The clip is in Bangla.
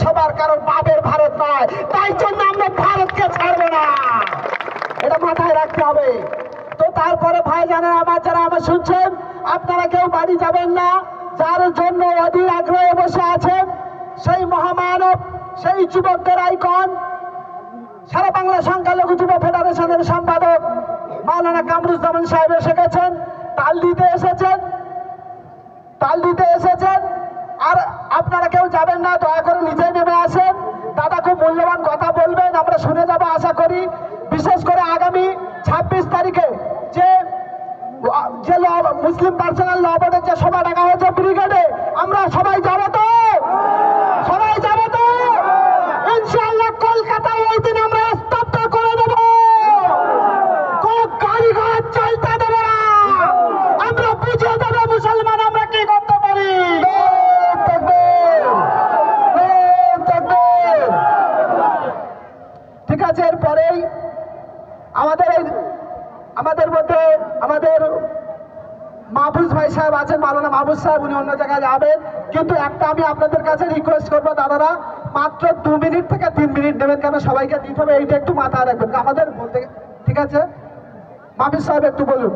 সবার কারণ বাবের ভারত নয়, তাই জন্য আমরা ভারতকে ছাড়বো না, এটা মাথায় রাখতে হবে। তো তারপরে ভাই জানেন আমার, যারা আমার শুনছেন, আপনারা কেউ বাড়ি যাবেন না, যার জন্য অধীর আগ্রহে বসে আছেন সেই মহামানব, সেই যুবকদের আইকন, সারা বাংলা সংখ্যালঘু যুব ফেডারেশনের সম্পাদক মাওলানা কামরুজ্জামান সাহেব এসে গেছেন, তাল দিতে এসেছেন। আর আপনারা কেউ যাবেন না, দয়া করে নিজে নেমে আসেন। দাদা খুব মূল্যবান কথা বলবেন, আমরা শুনে যাবো আশা করি। বিশেষ করে আগামী 26 তারিখে যে মুসলিম পার্সোনাল ল বোর্ডের যে সভা ডাকা হয়েছে ব্রিগেডে, আমরা সবাই যাবো তো? ইনশাআল্লাহ কলকাতায় ওই দিন আমরা স্তব্ধ করে দেব, কোন গাড়ি ঘোড়া চলতে দেব না, আমরা বুঝিয়ে দেবো মুসলমান আমরা কি করতে পারি। ঠিক আছে, এরপরেই আমাদের মধ্যে আমাদের মাহফুজ ভাই সাহেব আছেন, মাওলানা মাহফুজ সাহেব, উনি অন্য জায়গায় যাবেন। কিন্তু একটা আমি আপনাদের কাছে রিকোয়েস্ট করবো দাদারা, মাত্র 2 মিনিট থেকে 3 মিনিট নেবেন, কেন সবাইকে দিতে হবে, এইটা একটু মাথায় রাখবেন আমাদের বলতে। ঠিক আছে, মাহফুজ সাহেব একটু বলুন।